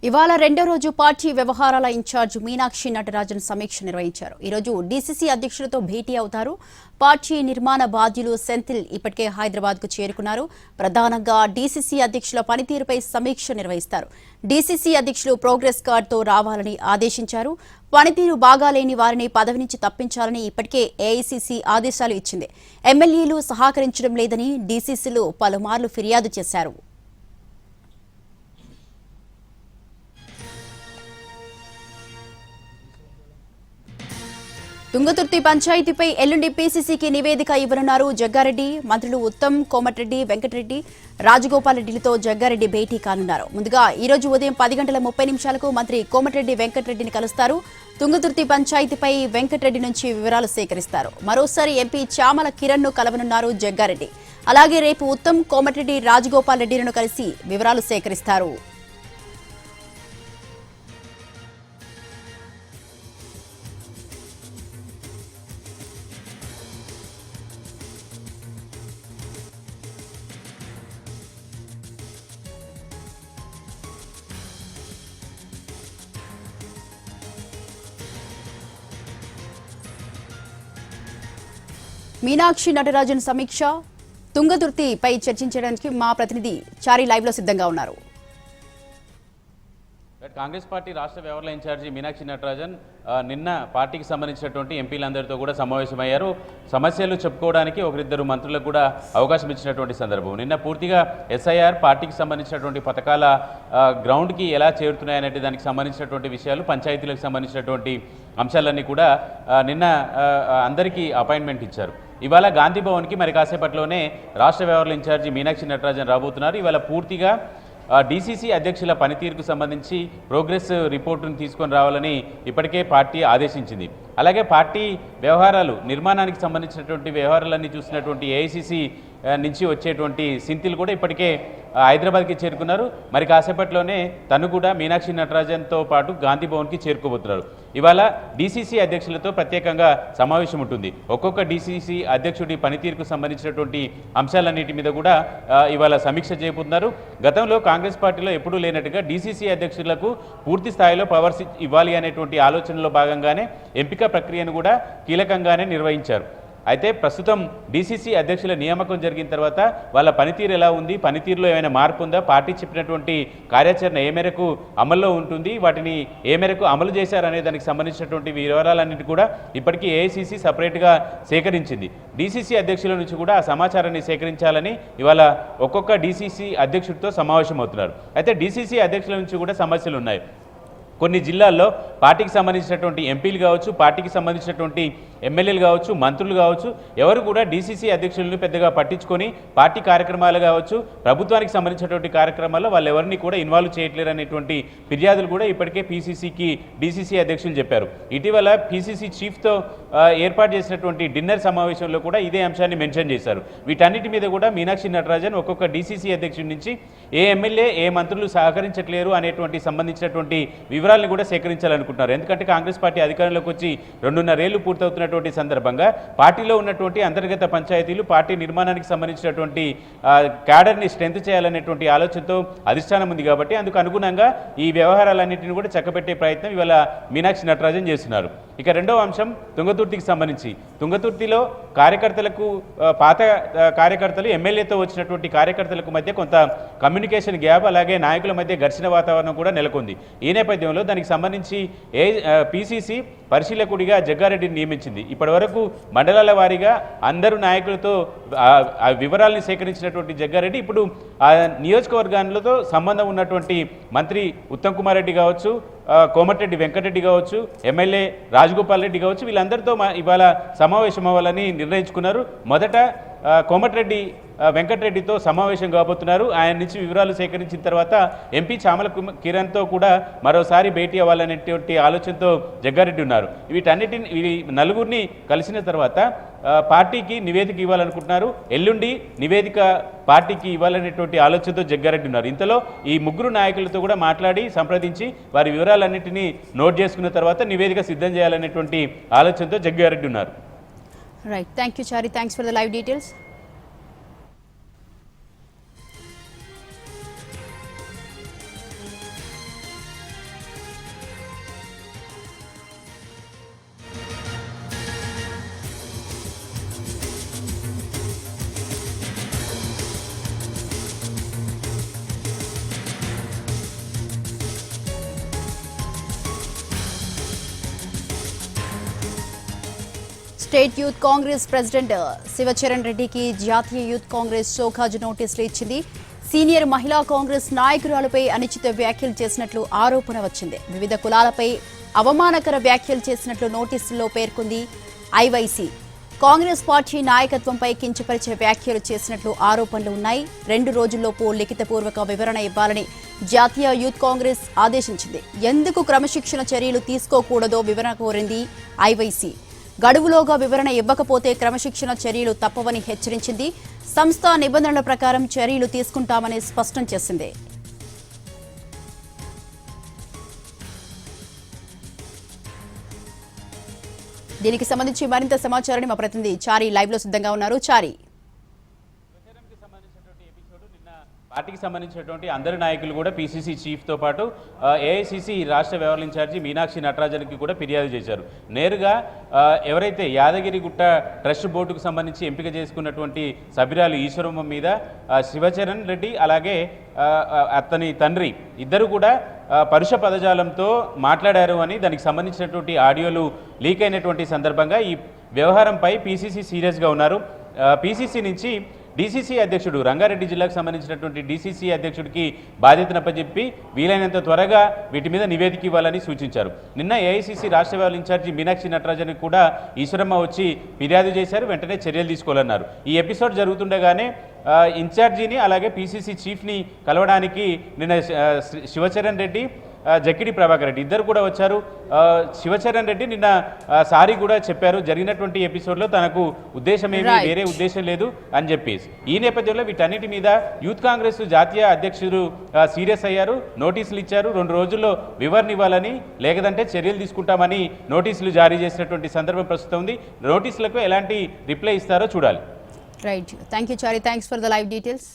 ఇవాళ రెండో రోజు పార్టీ వ్యవహారాల ఇన్ఛార్జ్ మీనాక్షి నటరాజన్ సమీక్ష నిర్వహించారు. ఈ రోజు డీసీసీ అధ్యక్షులతో భేటీ అవుతారు. పార్టీ నిర్మాణ బాధ్యులు సెంథిల్ ఇప్పటికే హైదరాబాద్ కు చేరుకున్నారు. ప్రధానంగా డీసీసీ అధ్యక్షుల పనితీరుపై సమీక్ష నిర్వహిస్తారు. డీసీసీ అధ్యక్షులు ప్రోగ్రెస్ కార్డుతో రావాలని ఆదేశించారు. పనితీరు బాగాలేని వారిని పదవి నుంచి తప్పించాలని ఇప్పటికే ఏఐసీసీ ఆదేశాలు ఇచ్చింది. ఎమ్మెల్యేలు సహకరించడం లేదని డీసీసీలు పలుమార్లు ఫిర్యాదు చేశారు. తుంగతుర్తి పంచాయతీపై ఎల్లుండి పీసీసీకి నివేదిక ఇవ్వనున్నారు జగ్గారెడ్డి. మంత్రులు ఉత్తమ్, కోమటిరెడ్డి, వెంకటరెడ్డి, రాజగోపాల్ రెడ్డిలతో జగ్గారెడ్డి భేటీ కానున్నారు. ముందుగా ఈ రోజు ఉదయం 10:30 మంత్రి కోమటిరెడ్డి వెంకటరెడ్డిని కలుస్తారు. తుంగతుర్తి పంచాయతీపై వెంకటరెడ్డి నుంచి వివరాలు సేకరిస్తారు. మరోసారి ఎంపీ చామల కిరణ్ ను కలవనున్నారు జగ్గారెడ్డి. అలాగే రేపు ఉత్తమ్, కోమటిరెడ్డి, రాజగోపాల్ రెడ్డిలను కలిసి వివరాలు సేకరిస్తారు. మీనాక్షి నటరాజన్ సమీక్ష తుంగతుర్తిపై చర్చించడానికి మా ప్రతినిధి చారి లైవ్ లో సిద్ధంగా ఉన్నారు. కాంగ్రెస్ పార్టీ రాష్ట్ర వ్యవహారాల ఇన్ఛార్జి మీనాక్షి నటరాజన్ నిన్న పార్టీకి సంబంధించినటువంటి ఎంపీలందరితో కూడా సమావేశమయ్యారు. సమస్యలు చెప్పుకోవడానికి ఒకరిద్దరు మంత్రులకు కూడా అవకాశం ఇచ్చినటువంటి సందర్భం. నిన్న పూర్తిగా ఎస్ఐఆర్, పార్టీకి సంబంధించినటువంటి పథకాల గ్రౌండ్కి ఎలా చేరుతున్నాయనే దానికి సంబంధించినటువంటి విషయాలు, పంచాయతీలకు సంబంధించినటువంటి అంశాలన్నీ కూడా నిన్న అందరికీ అపాయింట్మెంట్ ఇచ్చారు. ఇవాళ గాంధీ భవన్కి మరి కాసేపట్లోనే రాష్ట్ర వ్యవహారాల ఇన్ఛార్జి మీనాక్షి నటరాజన్ రాబోతున్నారు. ఇవాళ పూర్తిగా డీసీసీ అధ్యక్షుల పనితీరుకు సంబంధించి ప్రోగ్రెస్ రిపోర్టును తీసుకొని రావాలని ఇప్పటికే పార్టీ ఆదేశించింది. అలాగే పార్టీ వ్యవహారాలు, నిర్మాణానికి సంబంధించినటువంటి వ్యవహారాలన్నీ చూసినటువంటి ఏఐసీసీ నుంచి వచ్చేటువంటి సింతిల్ కూడా ఇప్పటికే హైదరాబాద్కి చేరుకున్నారు. మరి కాసేపట్లోనే తను కూడా మీనాక్షి నటరాజన్తో పాటు గాంధీ భవన్కి చేరుకోబోతున్నారు. ఇవాళ డీసీసీ అధ్యక్షులతో ప్రత్యేకంగా సమావేశం ఉంటుంది. ఒక్కొక్క డీసీసీ అధ్యక్షుడి పనితీరుకు సంబంధించినటువంటి అంశాలన్నిటి మీద కూడా ఇవాళ సమీక్ష చేయబోతున్నారు. గతంలో కాంగ్రెస్ పార్టీలో ఎప్పుడూ లేనట్టుగా డీసీసీ అధ్యక్షులకు పూర్తి స్థాయిలో పవర్స్ ఇవ్వాలి అనేటువంటి ఆలోచనలో భాగంగానే ఎంపిక ప్రక్రియను కూడా కీలకంగానే నిర్వహించారు. అయితే ప్రస్తుతం డీసీసీ అధ్యక్షుల నియామకం జరిగిన తర్వాత వాళ్ళ పనితీరు ఎలా ఉంది, పనితీరులో ఏమైనా మార్పు ఉందా, పార్టీ చెప్పినటువంటి కార్యాచరణ ఏ మేరకు అమల్లో ఉంటుంది, వాటిని ఏ మేరకు అమలు చేశారనే దానికి సంబంధించినటువంటి వివరాలన్నింటి కూడా ఇప్పటికీ ఏఐసీసీ సపరేట్గా సేకరించింది. డీసీసీ అధ్యక్షుల నుంచి కూడా ఆ సమాచారాన్ని సేకరించాలని ఇవాళ ఒక్కొక్క డీసీసీ అధ్యక్షుడితో సమావేశం అవుతున్నారు. అయితే డీసీసీ అధ్యక్షుల నుంచి కూడా సమస్యలు ఉన్నాయి. కొన్ని జిల్లాల్లో పార్టీకి సంబంధించినటువంటి ఎంపీలు కావచ్చు, పార్టీకి సంబంధించినటువంటి ఎమ్మెల్యేలు కావచ్చు, మంత్రులు కావచ్చు, ఎవరు కూడా డీసీసీ అధ్యక్షులను పెద్దగా పట్టించుకొని పార్టీ కార్యక్రమాలు కావచ్చు, ప్రభుత్వానికి సంబంధించినటువంటి కార్యక్రమాల్లో వాళ్ళు ఎవరిని కూడా ఇన్వాల్వ్ చేయట్లేరు అనేటువంటి ఫిర్యాదులు కూడా ఇప్పటికే పీసీసీకి డీసీసీ అధ్యక్షులు చెప్పారు. ఇటీవల పీసీసీ చీఫ్తో ఏర్పాటు చేసినటువంటి డిన్నర్ సమావేశంలో కూడా ఇదే అంశాన్ని మెన్షన్ చేశారు. వీటన్నిటి మీద కూడా మీనాక్షి నటరాజన్ ఒక్కొక్క డీసీసీ అధ్యక్షుడి నుంచి ఏ ఎమ్మెల్యే, ఏ మంత్రులు సహకరించట్లేరు అనేటువంటి సంబంధించినటువంటి వివరాలను కూడా సేకరించాలనుకుంటున్నారు. ఎందుకంటే కాంగ్రెస్ పార్టీ అధికారంలోకి వచ్చి 2.5 ఏళ్లు పూర్తవుతున్నటువంటి సందర్భంగా పార్టీలో ఉన్నటువంటి అంతర్గత పంచాయతీలు, పార్టీ నిర్మాణానికి సంబంధించినటువంటి క్యాడర్ని స్ట్రెంత్ చేయాలనేటువంటి ఆలోచనతో అధిష్టానం ఉంది. కాబట్టి అందుకు అనుగుణంగా ఈ వ్యవహారాలన్నింటినీ కూడా చక్కబెట్టే ప్రయత్నం ఇవాళ మీనాక్షి నటరాజన్ చేస్తున్నారు. ఇక రెండవ అంశం తుంగతుర్తికి సంబంధించి. తుంగతుర్తిలో కార్యకర్తలకు, పాత కార్యకర్తలు, ఎమ్మెల్యేతో వచ్చినటువంటి కార్యకర్తలకు మధ్య కొంత కమ్యూనికేషన్ గ్యాప్, అలాగే నాయకుల మధ్య ఘర్షణ వాతావరణం కూడా నెలకొంది. ఈ నేపథ్యంలో దానికి సంబంధించి పీసీసీ పరిశీలకుడిగా జగ్గారెడ్డిని నియమించింది. ఇప్పటి వరకు మండలాల వారీగా అందరూ నాయకులతో వివరాలను సేకరించినటువంటి జగ్గారెడ్డి ఇప్పుడు ఆ నియోజకవర్గాలతో సంబంధం ఉన్నటువంటి మంత్రి ఉత్తమ్ కుమార్ రెడ్డి కావచ్చు, కోమటిరెడ్డి వెంకటరెడ్డి కావచ్చు, ఎమ్మెల్యే రాజగోపాల్ రెడ్డి కావచ్చు, వీళ్ళందరితో ఇవాళ సమావేశం అవ్వాలని నిర్ణయించుకున్నారు. మొదట కోమటిరెడ్డి వెంకటరెడ్డితో సమావేశం కాబోతున్నారు. ఆయన నుంచి వివరాలు సేకరించిన తర్వాత ఎంపీ చామల కిరణ్తో కూడా మరోసారి భేటీ అవ్వాలనేటువంటి ఆలోచనతో జగ్గారెడ్డి ఉన్నారు. వీటన్నిటిని నలుగురిని కలిసిన తర్వాత పార్టీకి నివేదిక ఇవ్వాలనుకుంటున్నారు. ఎల్లుండి నివేదిక పార్టీకి ఇవ్వాలనేటువంటి ఆలోచనతో జగ్గారెడ్డి ఉన్నారు. ఇంతలో ఈ ముగ్గురు నాయకులతో కూడా మాట్లాడి సంప్రదించి వారి వివరాలన్నింటినీ నోట్ చేసుకున్న తర్వాత నివేదిక సిద్ధం చేయాలనేటువంటి ఆలోచనతో జగ్గారెడ్డి ఉన్నారు. Right, thank you Chari, thanks for the live details. State youth Congress president Shivacharan రెడ్డికి జాతీయ యూత్ కాంగ్రెస్ షోకాజ్ నోటీసులు ఇచ్చింది. సీనియర్ మహిళా కాంగ్రెస్ నాయకురాలపై అనుచిత వ్యాఖ్యలు చేసినట్లు ఆరోపణ వచ్చింది. వివిధ కులాలపై అవమానకర వ్యాఖ్యలు చేసినట్లు నోటీసుల్లో పేర్కొంది ఐవైసీ. కాంగ్రెస్ పార్టీ నాయకత్వంపై కించపరిచే వ్యాఖ్యలు చేసినట్లు ఆరోపణలు ఉన్నాయి. 2 రోజుల్లోపు లిఖితపూర్వక వివరణ ఇవ్వాలని జాతీయ యూత్ కాంగ్రెస్ ఆదేశించింది. ఎందుకు క్రమశిక్షణ చర్యలు తీసుకోకూడదో వివరణ కోరింది ఐవైసీ. గడువులోగా వివరణ ఇవ్వకపోతే క్రమశిక్షణ చర్యలు తప్పవని హెచ్చరించింది. సంస్థ నిబంధనల ప్రకారం చర్యలు తీసుకుంటామని స్పష్టం చేసింది. దీనికి సంబంధించి మరింత సమాచారాన్ని మా ప్రతినిధి చారి లైవ్ లో సిద్ధంగా ఉన్నారు. చారి, పార్టీకి సంబంధించినటువంటి అందరి నాయకులు కూడా పీసీసీ చీఫ్తో పాటు ఏఐసీసీ రాష్ట్ర వ్యవహారాల ఇన్ఛార్జి మీనాక్షి నటరాజన్కి కూడా ఫిర్యాదు చేశారు. నేరుగా ఎవరైతే యాదగిరిగుట్ట ట్రస్ట్ బోర్డుకు సంబంధించి ఎంపిక చేసుకున్నటువంటి సభ్యురాలు ఈశ్వరమ్మ మీద శివచరణ్ రెడ్డి అలాగే అతని తండ్రి ఇద్దరు కూడా పరుష పదజాలంతో మాట్లాడారు అని దానికి సంబంధించినటువంటి ఆడియోలు లీక్ అయినటువంటి సందర్భంగా ఈ వ్యవహారంపై పీసీసీ సీరియస్గా ఉన్నారు. పీసీసీ నుంచి డీసీసీ అధ్యక్షుడు రంగారెడ్డి జిల్లాకు సంబంధించినటువంటి డీసీసీ అధ్యక్షుడికి బాధ్యతను అప్పచెప్పి వీలైనంత త్వరగా వీటి మీద నివేదిక ఇవ్వాలని సూచించారు. నిన్న ఏఐసీసీ రాష్ట్ర వ్యవహారాల ఇన్ఛార్జి మీనాక్షి నటరాజన్ కూడా ఈశ్వరమ్మ వచ్చి ఫిర్యాదు చేశారు. వెంటనే చర్యలు తీసుకోవాలన్నారు. ఈ ఎపిసోడ్ జరుగుతుండగానే ఇన్ఛార్జిని అలాగే పీసీసీ చీఫ్ని కలవడానికి నిన్న శివచరణ్ రెడ్డి జక్కిడి ప్రభాకర్ రెడ్డి ఇద్దరు కూడా వచ్చారు. శివచరణ్ రెడ్డి నిన్న సారీ కూడా చెప్పారు. జరిగినటువంటి ఎపిసోడ్లో తనకు ఉద్దేశం ఏమీ వేరే ఉద్దేశం లేదు అని చెప్పేసి. ఈ నేపథ్యంలో వీటన్నిటి మీద యూత్ కాంగ్రెస్ జాతీయ అధ్యక్షుడు సీరియస్ అయ్యారు. నోటీసులు ఇచ్చారు. 2 రోజుల్లో వివరణ ఇవ్వాలని, లేదంటే చర్యలు తీసుకుంటామని నోటీసులు జారీ చేసినటువంటి సందర్భం ప్రస్తుతం ఉంది. నోటీసులకు ఎలాంటి రిప్లై ఇస్తారో చూడాలి. Right, thank you Chari, thanks for the live details.